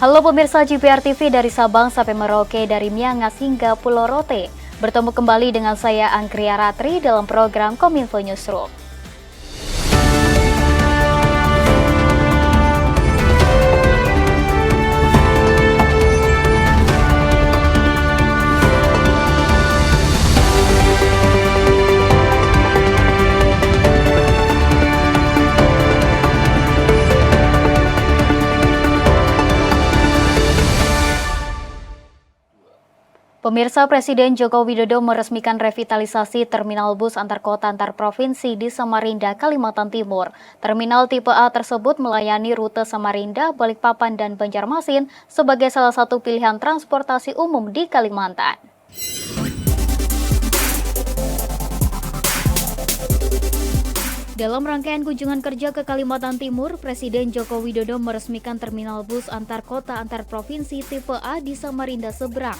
Halo pemirsa GPR TV dari Sabang sampai Merauke, dari Miangas hingga Pulau Rote. Bertemu kembali dengan saya Angkria Ratri dalam program Kominfo Newsroom. Pemirsa, Presiden Joko Widodo meresmikan revitalisasi terminal bus antar kota antar provinsi di Samarinda, Kalimantan Timur. Terminal tipe A tersebut melayani rute Samarinda, Balikpapan, dan Banjarmasin sebagai salah satu pilihan transportasi umum di Kalimantan. Dalam rangkaian kunjungan kerja ke Kalimantan Timur, Presiden Joko Widodo meresmikan terminal bus antar kota antar provinsi tipe A di Samarinda Seberang.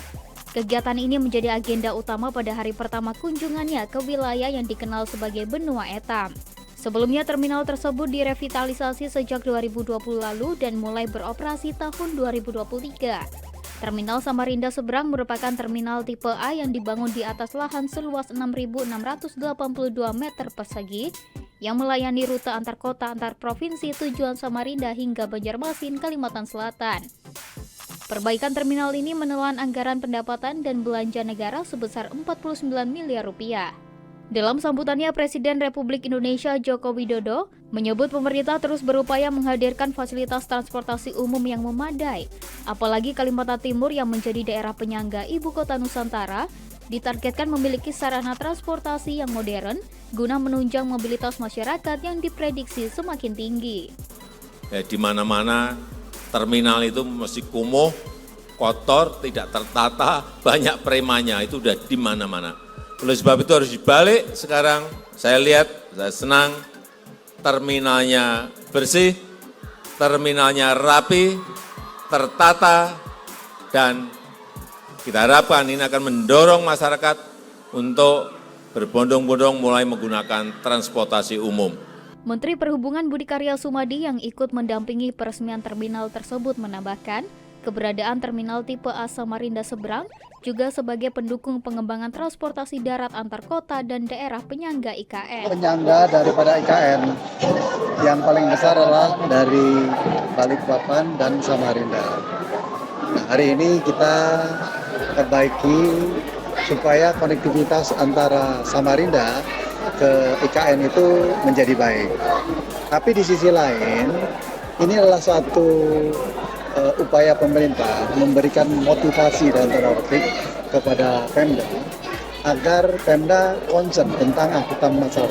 Kegiatan ini menjadi agenda utama pada hari pertama kunjungannya ke wilayah yang dikenal sebagai Benua Etam. Sebelumnya terminal tersebut direvitalisasi sejak 2020 lalu dan mulai beroperasi tahun 2023. Terminal Samarinda Seberang merupakan terminal tipe A yang dibangun di atas lahan seluas 6.682 meter persegi yang melayani rute antar kota antar provinsi tujuan Samarinda hingga Banjarmasin, Kalimantan Selatan. Perbaikan terminal ini menelan anggaran pendapatan dan belanja negara sebesar 49 miliar rupiah. Dalam sambutannya, Presiden Republik Indonesia Joko Widodo menyebut pemerintah terus berupaya menghadirkan fasilitas transportasi umum yang memadai, apalagi Kalimantan Timur yang menjadi daerah penyangga Ibu Kota Nusantara, ditargetkan memiliki sarana transportasi yang modern guna menunjang mobilitas masyarakat yang diprediksi semakin tinggi. Di mana-mana terminal itu masih kumuh, kotor, tidak tertata, banyak premanya, itu udah di mana-mana. Oleh sebab itu harus dibalik sekarang. Saya lihat, saya senang, terminalnya bersih, terminalnya rapi, tertata, dan kita harapkan ini akan mendorong masyarakat untuk berbondong-bondong mulai menggunakan transportasi umum. Menteri Perhubungan Budi Karya Sumadi yang ikut mendampingi peresmian terminal tersebut menambahkan, keberadaan terminal tipe A Samarinda Seberang juga sebagai pendukung pengembangan transportasi darat antar kota dan daerah penyangga IKN. Penyangga daripada IKN yang paling besar adalah dari Balikpapan dan Samarinda. Nah, hari ini kita perbaiki supaya konektivitas antara Samarinda ke IKN itu menjadi baik. Tapi di sisi lain, ini adalah satu upaya pemerintah memberikan motivasi dan tanda petik kepada Pemda agar Pemda concern tentang angkutan massal.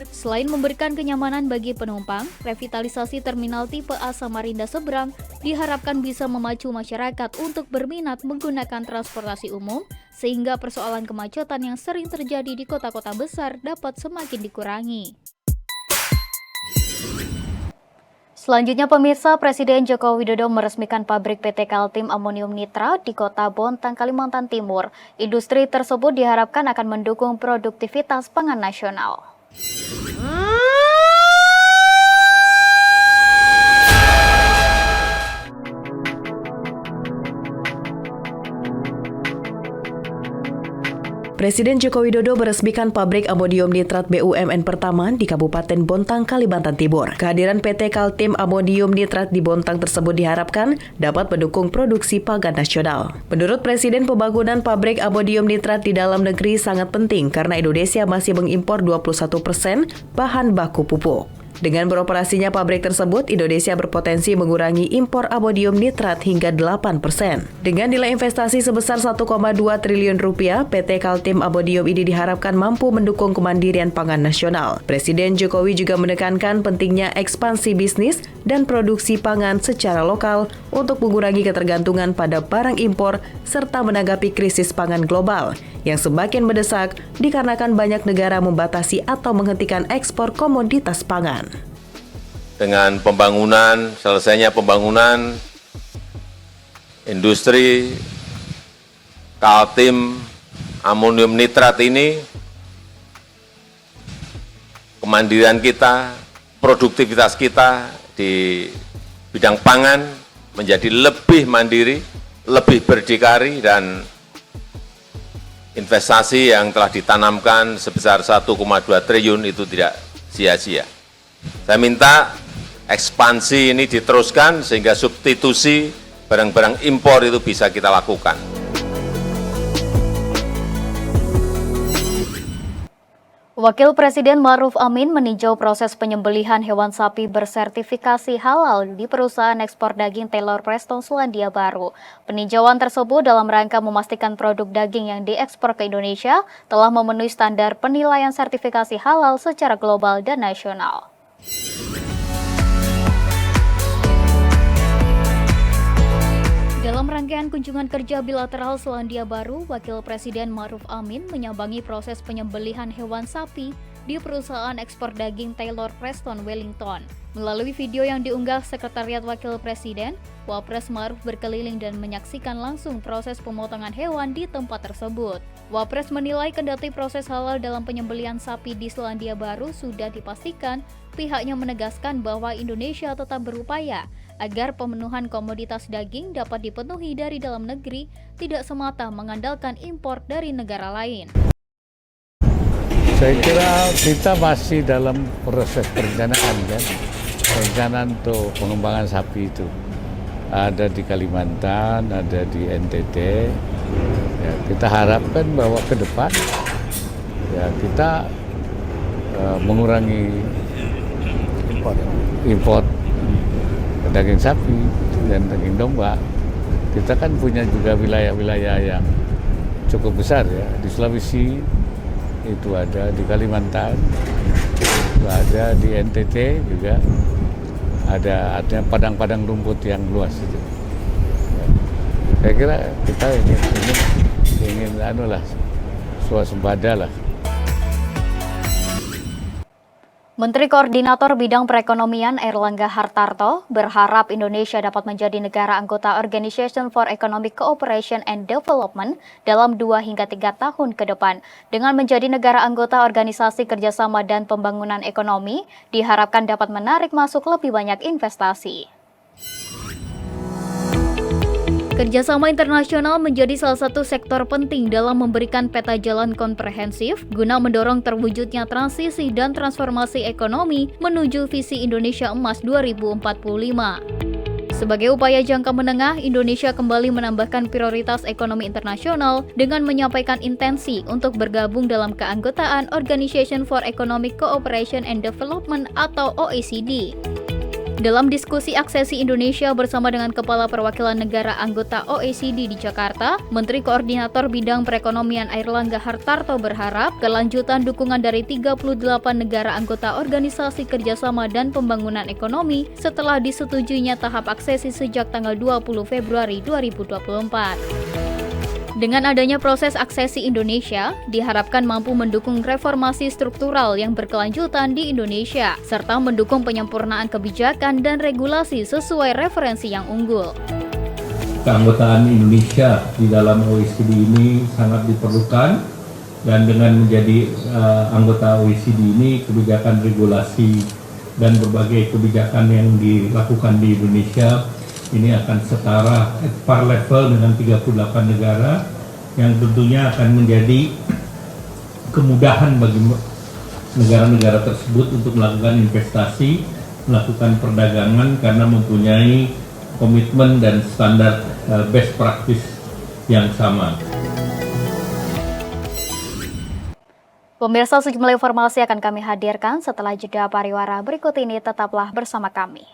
Selain memberikan kenyamanan bagi penumpang, revitalisasi terminal tipe A Samarinda Seberang diharapkan bisa memacu masyarakat untuk berminat menggunakan transportasi umum, sehingga persoalan kemacetan yang sering terjadi di kota-kota besar dapat semakin dikurangi. Selanjutnya pemirsa, Presiden Joko Widodo meresmikan pabrik PT Kaltim Amonium Nitrat di Kota Bontang, Kalimantan Timur. Industri tersebut diharapkan akan mendukung produktivitas pangan nasional. Presiden Joko Widodo meresmikan pabrik amonium nitrat BUMN pertama di Kabupaten Bontang, Kalimantan Timur. Kehadiran PT Kaltim Amonium Nitrat di Bontang tersebut diharapkan dapat mendukung produksi pangan nasional. Menurut Presiden, pembangunan pabrik amonium nitrat di dalam negeri sangat penting karena Indonesia masih mengimpor 21% bahan baku pupuk. Dengan beroperasinya pabrik tersebut, Indonesia berpotensi mengurangi impor amonium nitrat hingga 8%. Dengan nilai investasi sebesar 1,2 triliun rupiah, PT Kaltim Amonium ini diharapkan mampu mendukung kemandirian pangan nasional. Presiden Jokowi juga menekankan pentingnya ekspansi bisnis dan produksi pangan secara lokal untuk mengurangi ketergantungan pada barang impor serta menanggapi krisis pangan global yang semakin mendesak dikarenakan banyak negara membatasi atau menghentikan ekspor komoditas pangan. Dengan selesainya pembangunan industri Kaltim Amonium Nitrat ini, kemandirian kita, produktivitas kita di bidang pangan menjadi lebih mandiri, lebih berdikari, dan investasi yang telah ditanamkan sebesar 1,2 triliun itu tidak sia-sia. Saya minta ekspansi ini diteruskan sehingga substitusi barang-barang impor itu bisa kita lakukan. Wakil Presiden Ma'ruf Amin meninjau proses penyembelihan hewan sapi bersertifikasi halal di perusahaan ekspor daging Taylor Preston Selandia Baru. Peninjauan tersebut dalam rangka memastikan produk daging yang diekspor ke Indonesia telah memenuhi standar penilaian sertifikasi halal secara global dan nasional. Dalam rangkaian kunjungan kerja bilateral Selandia Baru, Wakil Presiden Ma'ruf Amin menyambangi proses penyembelihan hewan sapi di perusahaan ekspor daging Taylor Preston Wellington. Melalui video yang diunggah Sekretariat Wakil Presiden, Wapres Ma'ruf berkeliling dan menyaksikan langsung proses pemotongan hewan di tempat tersebut. Wapres menilai kendati proses halal dalam penyembelihan sapi di Selandia Baru sudah dipastikan, pihaknya menegaskan bahwa Indonesia tetap berupaya agar pemenuhan komoditas daging dapat dipenuhi dari dalam negeri, tidak semata mengandalkan impor dari negara lain. Saya kira kita masih dalam proses perencanaan kan, perencanaan untuk pengembangan sapi itu. Ada di Kalimantan, ada di NTT. Ya, kita harapkan bahwa ke depan ya kita mengurangi impor daging sapi dan daging domba. Kita kan punya juga wilayah-wilayah yang cukup besar ya, di Sulawesi itu ada, di Kalimantan itu ada, di NTT juga ada padang-padang rumput yang luas itu. Ya. Saya kira kita ingin swasembada lah. Menteri Koordinator Bidang Perekonomian Airlangga Hartarto berharap Indonesia dapat menjadi negara anggota Organization for Economic Cooperation and Development dalam 2 hingga 3 tahun ke depan. Dengan menjadi negara anggota Organisasi Kerjasama dan Pembangunan Ekonomi, diharapkan dapat menarik masuk lebih banyak investasi. Kerjasama internasional menjadi salah satu sektor penting dalam memberikan peta jalan komprehensif guna mendorong terwujudnya transisi dan transformasi ekonomi menuju visi Indonesia Emas 2045. Sebagai upaya jangka menengah, Indonesia kembali menambahkan prioritas ekonomi internasional dengan menyampaikan intensi untuk bergabung dalam keanggotaan Organization for Economic Cooperation and Development atau OECD. Dalam diskusi aksesi Indonesia bersama dengan Kepala Perwakilan Negara anggota OECD di Jakarta, Menteri Koordinator Bidang Perekonomian Airlangga Hartarto berharap kelanjutan dukungan dari 38 negara anggota Organisasi Kerjasama dan Pembangunan Ekonomi setelah disetujuinya tahap aksesi sejak tanggal 20 Februari 2024. Dengan adanya proses aksesi Indonesia, diharapkan mampu mendukung reformasi struktural yang berkelanjutan di Indonesia, serta mendukung penyempurnaan kebijakan dan regulasi sesuai referensi yang unggul. Keanggotaan Indonesia di dalam OECD ini sangat diperlukan, dan dengan menjadi anggota OECD ini, kebijakan regulasi dan berbagai kebijakan yang dilakukan di Indonesia ini akan setara par level dengan 38 negara, yang tentunya akan menjadi kemudahan bagi negara-negara tersebut untuk melakukan investasi, melakukan perdagangan karena mempunyai komitmen dan standar best practice yang sama. Pemirsa, sejumlah informasi akan kami hadirkan setelah jeda pariwara berikut ini, tetaplah bersama kami.